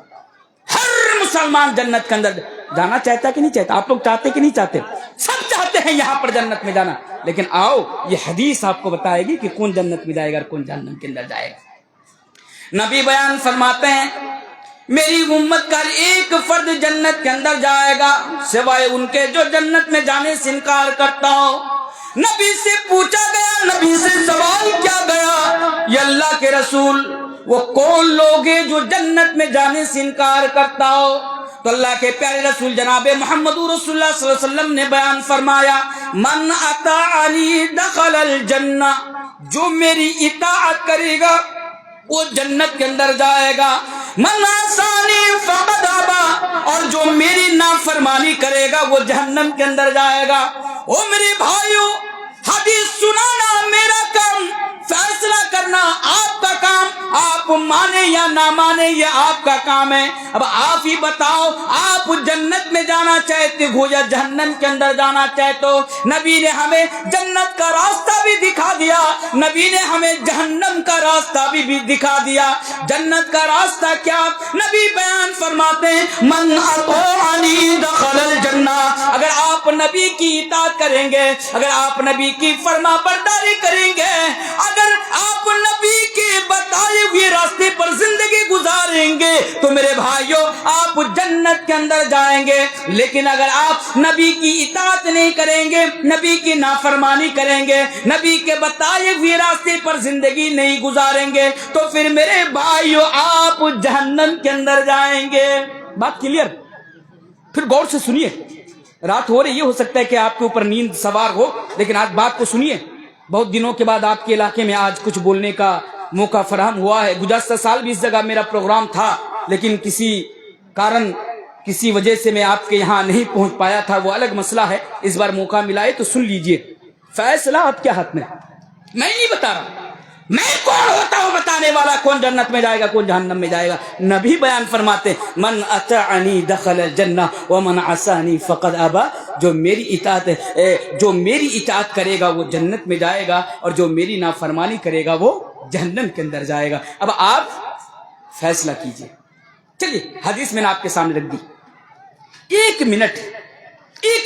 ہر مسلمان جنت کے اندر جانا چاہتا کہ نہیں چاہتا؟ آپ لوگ چاہتے کہ نہیں چاہتے؟ سب چاہتے ہیں یہاں پر جنت میں جانا. لیکن آؤ یہ حدیث آپ کو بتائے گی کہ کون جنت میں جائے گا اور کون جہنم کے اندر جائے گا. نبی بیان فرماتے ہیں میری امت کا ایک فرد جنت کے اندر جائے گا سوائے ان کے جو جنت میں جانے سے انکار کرتا ہو. نبی سے پوچھا گیا، نبی سے سوال کیا گیا، یا اللہ کے رسول وہ کون لوگ ہیں جو جنت میں جانے سے انکار کرتا ہو؟ تو اللہ کے پیارے رسول جناب محمد رسول اللہ صلی اللہ علیہ وسلم نے بیان فرمایا من اطاعنی دخل الجنہ، جو میری اطاعت کرے گا وہ جنت کے اندر جائے گا، من عصانی فقد ابا، اور جو میری نافرمانی کرے گا وہ جہنم کے اندر جائے گا۔ او میرے بھائیو، حدیث سنانا میرا کام، فیصلہ کرنا آپ کا کام، آپ مانے یا نہ مانے یہ آپ کا کام ہے۔ اب آپ ہی بتاؤ، آپ جنت میں جانا چاہتے ہو یا جہنم کے اندر جانا چاہتے ہو؟ نبی نے ہمیں جنت کا راستہ بھی دکھا دیا، نبی نے ہمیں جہنم کا راستہ بھی دکھا دیا۔ جنت کا راستہ کیا؟ نبی بیان فرماتے ہیں من اطاعنی دخل الجنہ، اگر آپ نبی کی اطاعت کریں گے، اگر آپ نبی کی فرما برداری کریں گے، اگر آپ نبی کے بتائے ہوئے راستے پر زندگی گزاریں گے تو میرے بھائیوں آپ جنت کے اندر جائیں گے۔ لیکن اگر آپ نبی کی اطاعت نہیں کریں گے، نبی کی نافرمانی کریں گے، نبی کے بتائے ہوئے راستے پر زندگی نہیں گزاریں گے تو پھر میرے بھائیوں آپ جہنم کے اندر جائیں گے۔ بات کلیئر؟ پھر غور سے سنیے، رات ہو رہی، یہ ہو سکتا ہے کہ آپ کے اوپر نیند سوار ہو، لیکن آج بات کو سنیے۔ بہت دنوں کے بعد آپ کے علاقے میں آج کچھ بولنے کا موقع فراہم ہوا ہے۔ گزشتہ سال بھی اس جگہ میرا پروگرام تھا، لیکن کسی کارن، کسی وجہ سے میں آپ کے یہاں نہیں پہنچ پایا تھا، وہ الگ مسئلہ ہے۔ اس بار موقع ملا ہے تو سن لیجئے، فیصلہ آپ کے ہاتھ میں، میں نہیں بتا رہا، میں کون ہوتا ہوں بتانے والا کون جنت میں جائے گا کون جہنم میں جائے گا؟ نبی بیان فرماتے من اطاعنی دخل الجنہ ومن عصانی فقد ابا، جو میری اطاعت کرے گا وہ جنت میں جائے گا اور جو میری نافرمانی کرے گا وہ جہنم کے اندر جائے گا۔ اب آپ فیصلہ کیجئے۔ چلیے حدیث میں نے آپ کے سامنے رکھ دی، ایک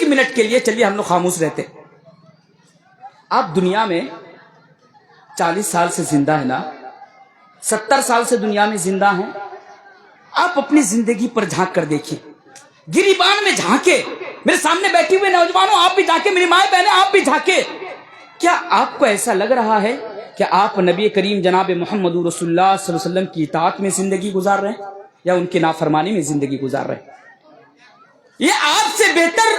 منٹ کے لیے چلیے ہم لوگ خاموش رہتے۔ آپ دنیا میں 40 سال سے زندہ ہے نا، 70 سال سے دنیا میں زندہ ہیں، آپ اپنی زندگی پر جھانک کر دیکھیے، گریبان میں جھانکے، میرے سامنے بیٹھی ہوئے نوجوانوں آپ بھی جھانکے، میری مائیں بہنیں آپ بھی جھانکے۔ کیا آپ کو ایسا لگ رہا ہے کہ آپ نبی کریم جناب محمد رسول اللہ صلی اللہ علیہ وسلم کی اطاعت میں زندگی گزار رہے ہیں یا ان کی نافرمانی میں زندگی گزار رہے ہیں؟ یہ آپ سے بہتر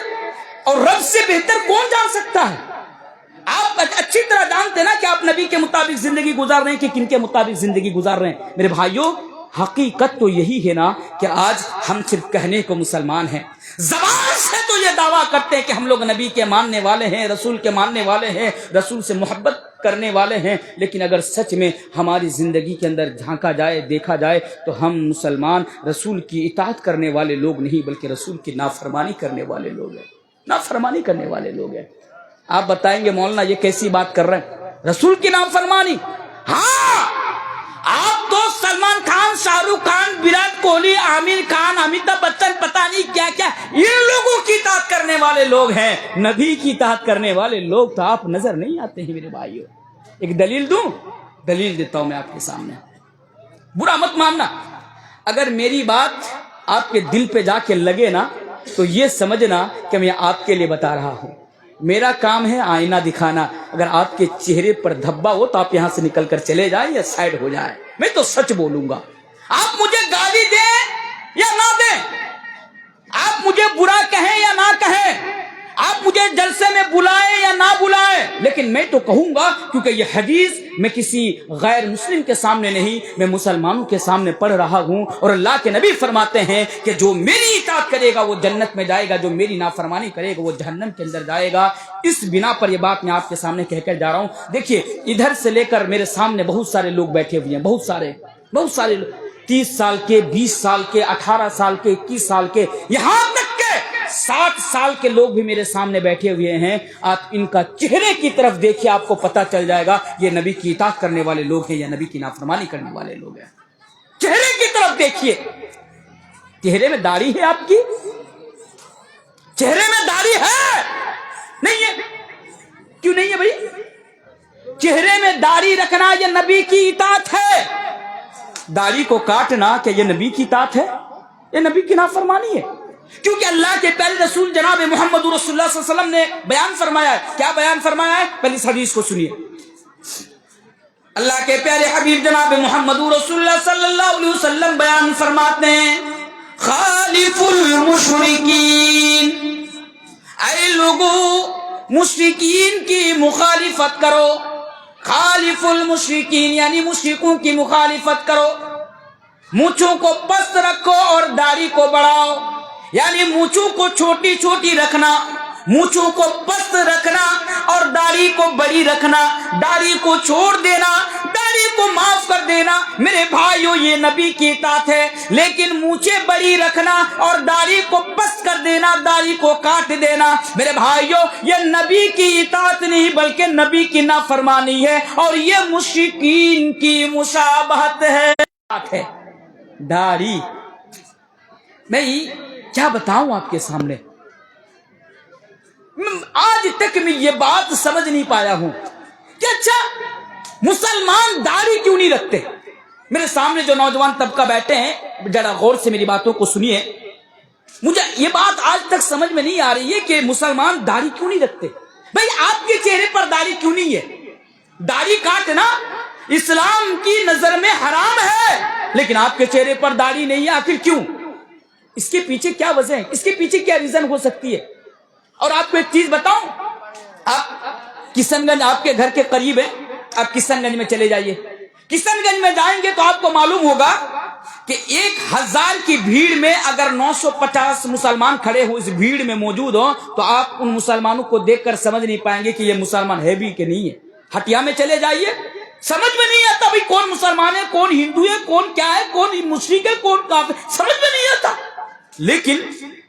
اور رب سے بہتر کون جان سکتا ہے؟ آپ اچھی طرح جانتے نا کہ آپ نبی کے مطابق زندگی گزار رہے ہیں کہ کن کے مطابق زندگی گزار رہے ہیں۔ میرے بھائیوں حقیقت تو یہی ہے نا کہ آج ہم صرف کہنے کو مسلمان ہیں، زبان سے تو یہ دعویٰ کرتے ہیں کہ ہم لوگ نبی کے ماننے والے ہیں، رسول کے ماننے والے ہیں، رسول سے محبت کرنے والے ہیں، لیکن اگر سچ میں ہماری زندگی کے اندر جھانکا جائے، دیکھا جائے تو ہم مسلمان رسول کی اطاعت کرنے والے لوگ نہیں بلکہ رسول کی نافرمانی کرنے والے لوگ ہیں، نافرمانی کرنے والے لوگ ہیں۔ آپ بتائیں گے مولانا یہ کیسی بات کر رہے ہیں؟ رسول کی نافرمانی؟ ہاں، آپ تو سلمان خان، شاہ رخ خان، وراٹ کوہلی، عامر خان، امیتابھ بچن، پتہ نہیں کیا کیا ان لوگوں کی اطاعت کرنے والے لوگ ہیں، نبی کی اطاعت کرنے والے لوگ تو آپ نظر نہیں آتے ہیں۔ میرے بھائیو ایک دلیل دوں، دلیل دیتا ہوں میں آپ کے سامنے، برا مت ماننا، اگر میری بات آپ کے دل پہ جا کے لگے نا تو یہ سمجھنا کہ میں آپ کے لیے بتا رہا ہوں۔ میرا کام ہے آئینہ دکھانا، اگر آپ کے چہرے پر دھبا ہو تو آپ یہاں سے نکل کر چلے جائیں یا سائڈ ہو جائیں، میں تو سچ بولوں گا۔ آپ مجھے گالی دیں یا نہ دیں، آپ مجھے برا کہیں یا نہ کہیں، آپ مجھے جلسے میں بلائیں یا نہ بلائیں، لیکن میں تو کہوں گا، کیونکہ یہ حدیث میں کسی غیر مسلم کے سامنے نہیں، میں مسلمانوں کے سامنے پڑھ رہا ہوں، اور اللہ کے نبی فرماتے ہیں کہ جو میری اطاعت کرے گا وہ جنت میں جائے گا، جو میری نافرمانی کرے گا وہ جہنم کے اندر جائے گا۔ اس بنا پر یہ بات میں آپ کے سامنے کہہ کر جا رہا ہوں۔ دیکھیے ادھر سے لے کر میرے سامنے بہت سارے لوگ بیٹھے ہوئے ہیں، بہت سارے لوگ، 30 سال کے، 20 سال کے، 18 سال کے، 21 سال کے، یہاں تک کہ 60 سال کے لوگ بھی میرے سامنے بیٹھے ہوئے ہیں۔ آپ ان کا چہرے کی طرف دیکھیے، آپ کو پتہ چل جائے گا یہ نبی کی اطاعت کرنے والے لوگ ہیں یا نبی کی نافرمانی کرنے والے لوگ ہیں۔ چہرے کی طرف دیکھیے، چہرے میں داڑھی ہے آپ کی؟ چہرے میں داڑھی ہے؟ نہیں ہے؟ کیوں نہیں ہے بھائی؟ چہرے میں داڑھی رکھنا یہ نبی کی اطاعت ہے، داڑھی کو کاٹنا کہ یہ نبی کی اطاعت ہے؟ یہ نبی کی نافرمانی ہے، کیونکہ اللہ کے پیارے رسول جناب محمد رسول اللہ صلی اللہ علیہ وسلم نے بیان فرمایا ہے۔ کیا بیان فرمایا ہے؟ پہلے اس حدیث کو سنیے۔ اللہ کے پیارے حبیب جناب محمد رسول اللہ صلی اللہ علیہ وسلم بیان فرماتے ہیں خالف المشرکین، اے لوگوں مشرکین کی مخالفت کرو، خالف المشرکین یعنی مشرکوں کی مخالفت کرو، مونچھوں کو پست رکھو اور داڑھی کو بڑھاؤ، یعنی مونچھوں کو چھوٹی چھوٹی رکھنا، مونچھوں کو پست رکھنا اور داڑھی کو بڑی رکھنا، داڑھی کو چھوڑ دینا، داڑھی کو معاف کر دینا۔ میرے بھائیو یہ نبی کی اطاعت ہے، لیکن مونچھیں بڑی رکھنا اور داڑھی کو پست کر دینا، داڑھی کو کاٹ دینا، میرے بھائیو یہ نبی کی اطاعت نہیں بلکہ نبی کی نافرمانی ہے، اور یہ مشرکین کی مشابہت ہے۔ داڑھی میں کیا بتاؤں آپ کے سامنے، آج تک میں یہ بات سمجھ نہیں پایا ہوں کہ اچھا مسلمان داڑھی کیوں نہیں رکھتے۔ میرے سامنے جو نوجوان طبقہ بیٹھے ہیں ذرا غور سے میری باتوں کو سنیے، مجھے یہ بات آج تک سمجھ میں نہیں آ رہی ہے کہ مسلمان داڑھی کیوں نہیں رکھتے۔ بھئی آپ کے چہرے پر داڑھی کیوں نہیں ہے؟ داڑھی کاٹنا اسلام کی نظر میں حرام ہے، لیکن آپ کے چہرے پر داڑھی نہیں ہے، آخر کیوں؟ اس کے پیچھے کیا وجہ ہے؟ اس کے پیچھے کیا ریزن ہو سکتی ہے؟ اور آپ کو ایک چیز بتاؤں، آپ کشن گنج آپ کے گھر کے قریب ہے، آپ کشن گنج میں چلے جائیے، کشن گنج میں جائیں گے تو آپ کو معلوم ہوگا کہ 1000 کی بھیڑ میں اگر 950 مسلمان کھڑے ہو اس بھیڑ میں موجود ہو تو آپ ان مسلمانوں کو دیکھ کر سمجھ نہیں پائیں گے کہ یہ مسلمان ہے بھی کہ نہیں ہے۔ ہٹیا میں چلے جائیے، سمجھ میں نہیں آتا بھائی کون مسلمان ہے، کون ہندو ہے، کون کیا ہے، کون مشرک ہے، کون کافر، سمجھ میں نہیں آتا۔ لیکن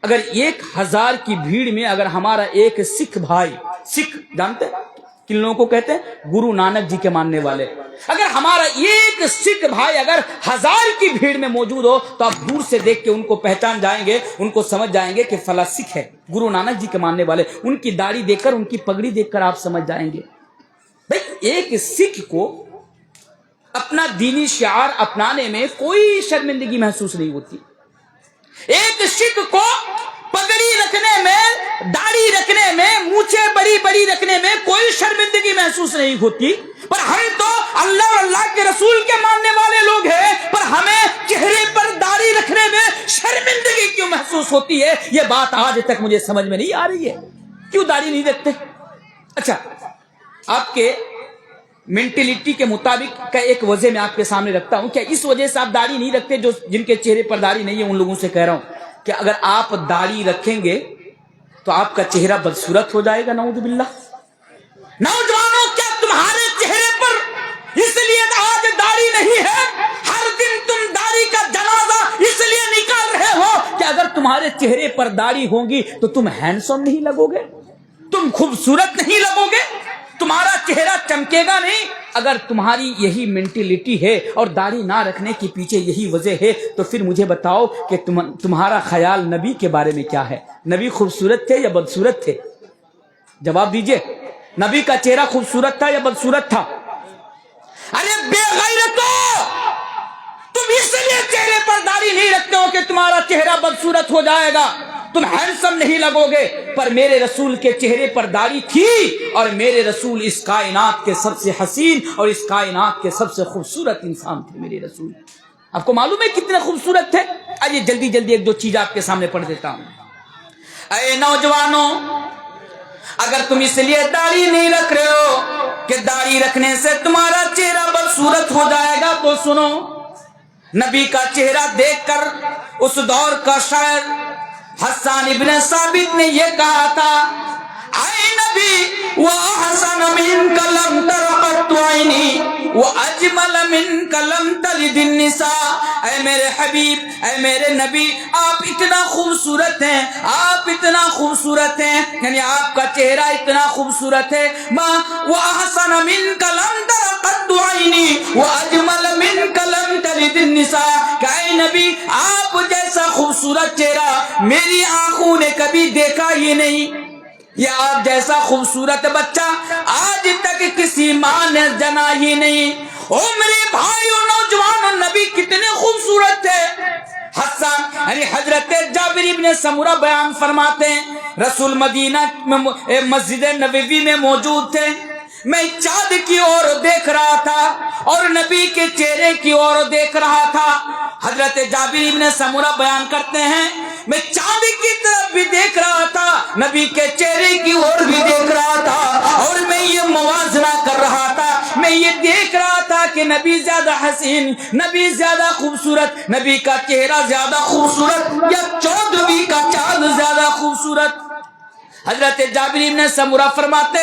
اگر 1000 کی بھیڑ میں اگر ہمارا ایک سکھ بھائی، سکھ جانتے ہیں کن لوگوں کو کہتے ہیں؟ گرو نانک جی کے ماننے والے، اگر ہمارا ایک سکھ بھائی اگر 1000 کی بھیڑ میں موجود ہو تو آپ دور سے دیکھ کے ان کو پہچان جائیں گے، ان کو سمجھ جائیں گے کہ فلاں سکھ ہے، گرو نانک جی کے ماننے والے، ان کی داڑھی دیکھ کر، ان کی پگڑی دیکھ کر آپ سمجھ جائیں گے۔ بھائی ایک سکھ کو اپنا دینی شعار اپنانے میں کوئی شرمندگی محسوس نہیں ہوتی، ایک سکھ کو پگڑی رکھنے میں، داڑھی رکھنے میں، مونچھیں بڑی بڑی رکھنے میں کوئی شرمندگی محسوس نہیں ہوتی، پر ہم تو اللہ اور اللہ کے رسول کے ماننے والے لوگ ہیں، پر ہمیں چہرے پر داڑھی رکھنے میں شرمندگی کیوں محسوس ہوتی ہے؟ یہ بات آج تک مجھے سمجھ میں نہیں آ رہی ہے، کیوں داڑھی نہیں رکھتے؟ اچھا آپ کے مینٹلٹی کے مطابق کا ایک وجہ میں آپ کے سامنے رکھتا ہوں، کیا اس وجہ سے آپ داڑھی نہیں رکھتے؟ جو جن کے چہرے پر داڑھی نہیں ہے ان لوگوں سے کہہ رہا ہوں کہ اگر آپ داڑھی رکھیں گے تو آپ کا چہرہ بدصورت ہو جائے گا، نعوذ باللہ۔ نوجوانوں کیا تمہارے چہرے پر اس لیے آج داڑھی نہیں ہے، ہر دن تم داڑھی کا جنازہ اس لیے نکال رہے ہو کہ اگر تمہارے چہرے پر داڑھی ہوگی تو تم ہینڈسم نہیں لگو گے، تم خوبصورت نہیں لگو گے، تمہارا چہرہ چمکے گا نہیں۔ اگر تمہاری یہی مینٹلٹی ہے اور داڑھی نہ رکھنے کے پیچھے یہی وجہ ہے تو پھر مجھے بتاؤ کہ تمہارا خیال نبی کے بارے میں کیا ہے؟ نبی خوبصورت تھے یا بدصورت تھے؟ جواب دیجئے، نبی کا چہرہ خوبصورت تھا یا بدصورت تھا؟ ارے بے غیرتو، تم اس لیے چہرے پر داڑھی نہیں رکھتے ہو کہ تمہارا چہرہ بدصورت ہو جائے گا، تم ہینڈسم نہیں لگو گے، پر میرے رسول کے چہرے پر داڑھی تھی اور میرے رسول اس کائنات کے سب سے حسین اور اس کائنات کے سب سے خوبصورت انسان تھے میرے رسول۔ آپ کو معلوم ہے کتنے خوبصورت تھے؟ آئیے جلدی جلدی ایک دو چیز آپ کے سامنے پڑھ دیتا ہوں۔ اے نوجوانوں، اگر تم اس لیے داڑھی نہیں رکھ رہے ہو کہ داڑھی رکھنے سے تمہارا چہرہ بدصورت ہو جائے گا تو سنو، نبی کا چہرہ دیکھ کر اس دور کا شاعر حسان ابن ثابت نے یہ کہا تھا، اے نبی وَأَحْسَنَ مِنْكَ لَمْ تَرَ قَطُّ عَيْنِي وَأَجْمَلَ مِنْكَ لَمْ تَلِدِ النِّسَاء۔ اے میرے حبیب، اے میرے نبی، آپ اتنا خوبصورت ہیں، آپ اتنا خوبصورت ہیں، یعنی آپ کا چہرہ اتنا خوبصورت ہے، وَأَحْسَنَ مِنْكَ لَمْ تَرَ قَطُّ عَيْنِي وَأَجْمَلَ مِنْكَ لَمْ تَلِدِ النِّسَاء۔ کہ اے نبی، آپ جیسا خوبصورت چہرہ میری آنکھوں نے کبھی دیکھا ہی نہیں، یا آپ جیسا خوبصورت بچہ آج تک کسی ماں نے جنا ہی نہیں۔ او میرے بھائیو نوجوانوں، نبی کتنے خوبصورت تھے۔ حسان یعنی حضرت جابر ابن سمرہ بیان فرماتے ہیں، رسول مدینہ میں مسجد نبوی میں موجود تھے، میں چاند کی اور دیکھ رہا تھا اور نبی کے چہرے کی اور دیکھ رہا تھا۔ حضرت جابر ابن سمرہ بیان کرتے ہیں، میں چاند نبی زیادہ حسین، نبی زیادہ خوبصورت، نبی کا چہرہ زیادہ خوبصورت یا 14ویں کا چاند زیادہ خوبصورت؟ حضرت جابر بن سمرہ فرماتے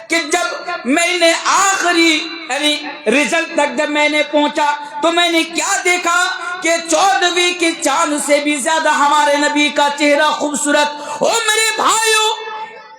کہ جب میں نے آخری یعنی رزلٹ تک جب میں نے پہنچا تو میں نے کیا دیکھا کہ 14ویں کے چاند سے بھی زیادہ ہمارے نبی کا چہرہ خوبصورت۔ او میرے بھائیو،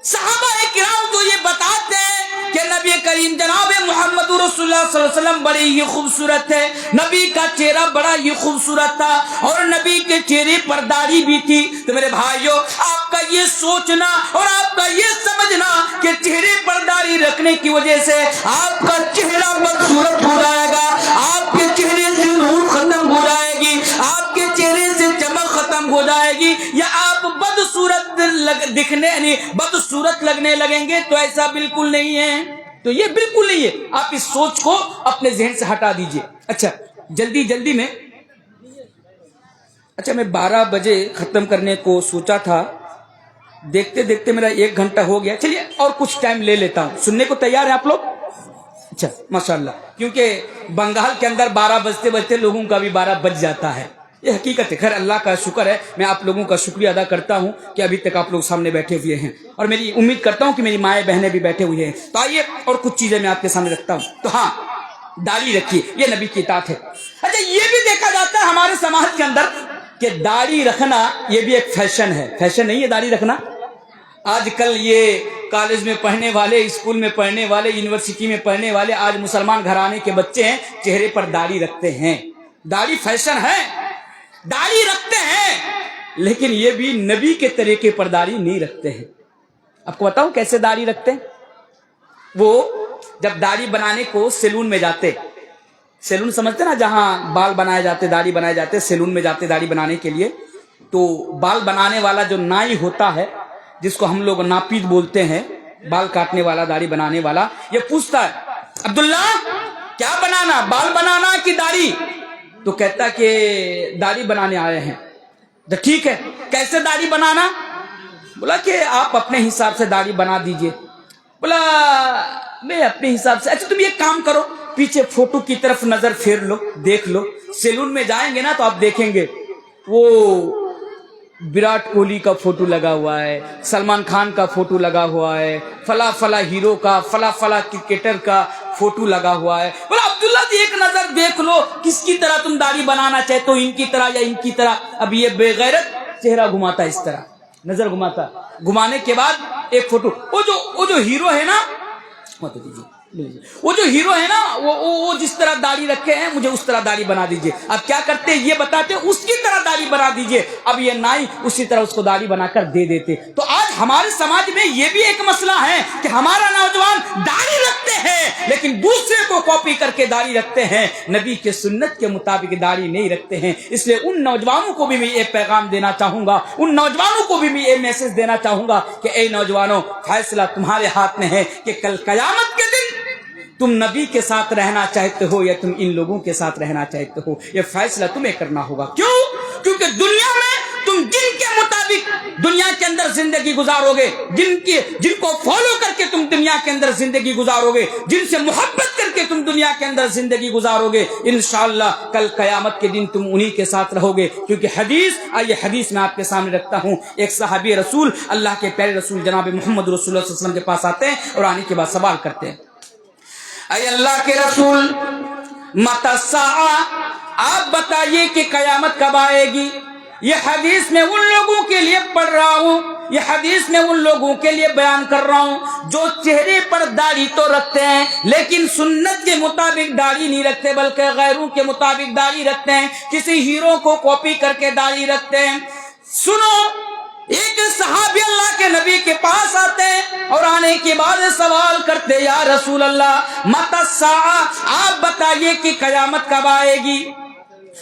صحابہ کرام تو یہ بتاتے ہیں کہ نبی کریم جناب محمد رسول اللہ صلی اللہ علیہ وسلم بڑے ہی خوبصورت ہے، نبی کا چہرہ بڑا ہی خوبصورت تھا اور نبی کے چہرے پر داڑھی بھی تھی۔ تو میرے بھائیو، آپ کا یہ سوچنا اور آپ کا یہ سمجھنا کہ چہرے پر داڑھی رکھنے کی وجہ سے آپ کا چہرہ بدصورت ہو جائے گا، آپ کے چہرے سے نور ختم ہو جائے گی، آپ کے چہرے سے چمک ختم ہو جائے گی، یا آپ بدصورت دکھنے یعنی بدصورت لگنے لگیں گے، تو ایسا بالکل نہیں ہے۔ تو یہ بالکل نہیں ہے، آپ اس سوچ کو اپنے ذہن سے ہٹا دیجئے۔ اچھا جلدی میں میں 12 بجے ختم کرنے کو سوچا تھا، دیکھتے دیکھتے میرا 1 گھنٹہ ہو گیا۔ چلیے اور کچھ ٹائم لے لیتا ہوں۔ سننے کو تیار ہیں آپ لوگ؟ اچھا ماشاءاللہ، کیونکہ بنگال کے اندر 12 بجتے بجتے لوگوں کا بھی 12 بج جاتا ہے، یہ حقیقت ہے۔ خیر اللہ کا شکر ہے، میں آپ لوگوں کا شکریہ ادا کرتا ہوں کہ ابھی تک آپ لوگ سامنے بیٹھے ہوئے ہیں، اور میری امید کرتا ہوں کہ میری مائیں بہنیں بھی بیٹھے ہوئے ہیں۔ تو آئیے اور کچھ چیزیں میں آپ کے سامنے رکھتا ہوں۔ تو ہاں، داڑھی رکھیے، یہ نبی کی اطاعت ہے۔ اچھا یہ بھی دیکھا جاتا ہے ہمارے سماج کے اندر کہ داڑھی رکھنا یہ بھی ایک فیشن ہے۔ فیشن نہیں ہے داڑھی رکھنا؟ آج کل یہ کالج میں پڑھنے والے، اسکول میں پڑھنے والے، یونیورسٹی میں پڑھنے والے، آج مسلمان گھرانے کے بچے ہیں، چہرے پر داڑھی رکھتے ہیں۔ داڑھی فیشن ہے، داڑھی رکھتے ہیں، لیکن یہ بھی نبی کے طریقے پر داڑھی نہیں رکھتے ہیں۔ آپ کو بتاؤں کیسے داڑھی رکھتے ہیں؟ وہ جب داڑھی بنانے کو سیلون میں جاتے، سیلون سمجھتے نا، جہاں بال بنائے جاتے، داڑھی بنائے جاتے، سیلون میں جاتے داڑھی بنانے کے لیے، تو بال بنانے والا جو نائی ہوتا ہے، جس کو ہم لوگ ناپید بولتے ہیں، بال کاٹنے والا، داڑھی بنانے والا، یہ پوچھتا ہے عبداللہ کیا بنانا، بال بنانا کہ داڑھی؟ تو کہتا کہ داڑھی بنانے آئے ہیں۔ تو ٹھیک ہے، کیسے داڑھی بنانا؟ بولا کہ آپ اپنے حساب سے داڑھی بنا دیجئے۔ بولا میں اپنے حساب سے۔ اچھا تم یہ کام کرو، پیچھے فوٹو کی طرف نظر پھیر لو، دیکھ لو، سیلون میں جائیں گے نا تو آپ دیکھیں گے وہ وراٹ کوہلی کا فوٹو لگا ہوا ہے، سلمان خان کا فوٹو لگا ہوا ہے، فلاں ہیرو کا، فلاں کرکٹر کا فوٹو لگا ہوا ہے۔ بولا عبداللہ جی ایک نظر دیکھ لو، کس کی طرح تم داڑھی بنانا چاہتے ہو، ان کی طرح یا ان کی طرح؟ اب یہ بے غیرت چہرہ گھماتا، اس طرح نظر گھماتا، گھمانے کے بعد ایک فوٹو، وہ جو ہیرو ہے نا، وہ جو ہیرو ہے نا، وہ جس طرح داڑھی رکھے ہیں، مجھے اس طرح داڑھی بنا دیجئے۔ اب کیا کرتے ہیں یہ بتاتے، اس کی طرح داڑھی بنا دیجئے۔ اب یہ نائی اسی طرح اس کو داڑھی بنا کر دے دیتے۔ تو آج ہمارے سماج میں یہ بھی ایک مسئلہ ہے کہ ہمارا نوجوان داڑھی رکھتے ہیں لیکن دوسرے کو کاپی کر کے داڑھی رکھتے ہیں، نبی کے سنت کے مطابق داڑھی نہیں رکھتے ہیں۔ اس لیے ان نوجوانوں کو بھی میں یہ پیغام دینا چاہوں گا، ان نوجوانوں کو بھی میں یہ میسج دینا چاہوں گا کہ اے نوجوانوں، فیصلہ تمہارے ہاتھ میں ہے کہ کل قیامت کے دن تم نبی کے ساتھ رہنا چاہتے ہو یا تم ان لوگوں کے ساتھ رہنا چاہتے ہو، یہ فیصلہ تمہیں کرنا ہوگا۔ کیوں؟ کیونکہ دنیا میں تم جن کے مطابق دنیا کے اندر زندگی گزارو گے، جن کو فالو کر کے تم دنیا کے اندر زندگی گزارو گے، جن سے محبت کر کے تم دنیا کے اندر زندگی گزارو گے، انشاءاللہ کل قیامت کے دن تم انہی کے ساتھ رہو گے۔ کیونکہ حدیث میں آپ کے سامنے رکھتا ہوں، ایک صحابی رسول، اللہ کے پیارے رسول جناب محمد رسول اللہ صلی اللہ علیہ وسلم کے پاس آتے ہیں اور آنے کے بعد سوال کرتے ہیں، اے اللہ کے رسول، متی الساعہ، آپ بتائیے کہ قیامت کب آئے گی؟ یہ حدیث میں ان لوگوں کے لیے پڑھ رہا ہوں، یہ حدیث میں ان لوگوں کے لیے بیان کر رہا ہوں جو چہرے پر داڑھی تو رکھتے ہیں لیکن سنت کے مطابق داڑھی نہیں رکھتے، بلکہ غیروں کے مطابق داڑھی رکھتے ہیں، کسی ہیرو کو کاپی کر کے داڑھی رکھتے ہیں۔ سنو، ایک صحابی اللہ کے نبی کے پاس آتے ہیں اور آنے کے بعد سوال کرتے، یا رسول اللہ متی الساعہ، آپ بتائیے کہ قیامت کب آئے گی؟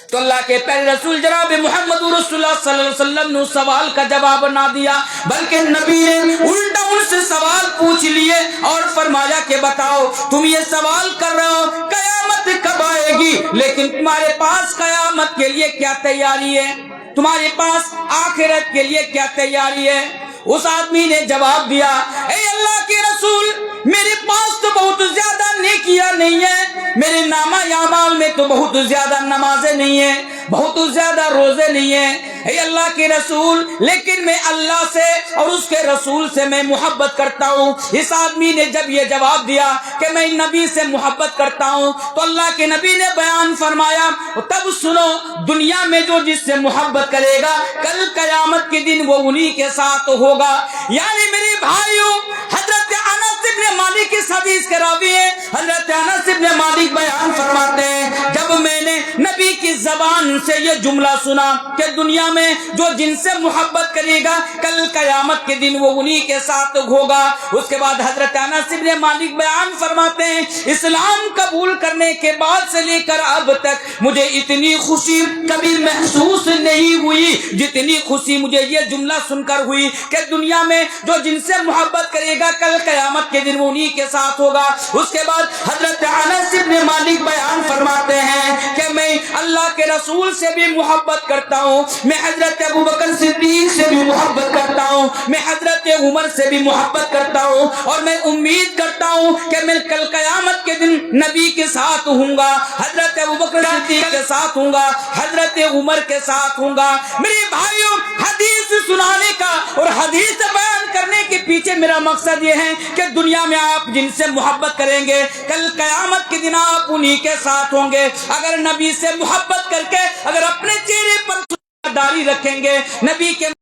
تو اللہ کے پیارے رسول جناب محمد رسول اللہ صلی اللہ علیہ وسلم نے سوال کا جواب نہ دیا، بلکہ نبی نے الٹا ان سے سوال پوچھ لیے اور فرمایا کہ بتاؤ، تم یہ سوال کر رہے ہو قیامت کب آئے گی، لیکن تمہارے پاس قیامت کے لیے کیا تیاری ہے؟ تمہارے پاس آخرت کے لیے کیا تیاری ہے؟ اس آدمی نے جواب دیا، اے اللہ کے رسول میرے پاس تو بہت زیادہ نیکیاں نہیں ہیں، میرے نامہ اعمال میں تو بہت زیادہ نمازیں نہیں ہیں، بہت زیادہ روزے نہیں ہیں، اے اللہ کے رسول لیکن میں اللہ سے اور اس کے رسول سے میں محبت کرتا ہوں۔ اس آدمی نے جب یہ جواب دیا کہ میں نبی سے محبت کرتا ہوں تو اللہ کے نبی نے بیان فرمایا تب سنو، دنیا میں جو جس سے محبت کرے گا کل قیامت کے دن وہ انہی کے ساتھ ہوگا۔ یعنی میرے بھائیوں، حضرت انس بن مالک اس حدیث کے راوی ہیں، حضرت انس بن مالک بیان فرماتے ہیں جب میں نے نبی کی زبان سے یہ جملہ سنا کہ دنیا میں جو جن سے محبت کرے گا کل قیامت کے دن وہ انہی کے ساتھ ہوگا، اس کے بعد حضرت انس بن مالک بیان فرماتے ہیں اسلام قبول کرنے کے بعد سے لے کر اب تک مجھے اتنی خوشی کبھی محسوس نہیں ہوئی جتنی خوشی مجھے یہ جملہ سن کر ہوئی کہ دنیا میں جو جن سے محبت کرے گا کل قیامت کے دن وہ انہی کے ساتھ ہوگا۔ اس کے بعد حضرت انس بن مالک بیان فرماتے ہیں کہ میں اللہ کے رسول سے بھی محبت کرتا ہوں، میں حضرت ابوبکر صدیق سے بھی محبت کرتا ہوں، میں حضرت عمر سے بھی محبت کرتا ہوں، اور میں امید کرتا ہوں کہ میں کل قیامت کے دن نبی کے ساتھ ہوں گا، حضرت ابوبکر صدیق کے ساتھ ہوں گا، حضرت عمر کے ساتھ ہوں گا۔ میرے بھائیوں، حدیث سنانے کا اور حدیث بیان کرنے کے پیچھے میرا مقصد یہ ہے کہ دنیا میں آپ جن سے محبت کریں گے کل قیامت کے دن آپ انہی کے ساتھ ہوں گے۔ اگر نبی سے محبت کر کے اگر اپنے چہرے پر داڑھی رکھیں گے، نبی کے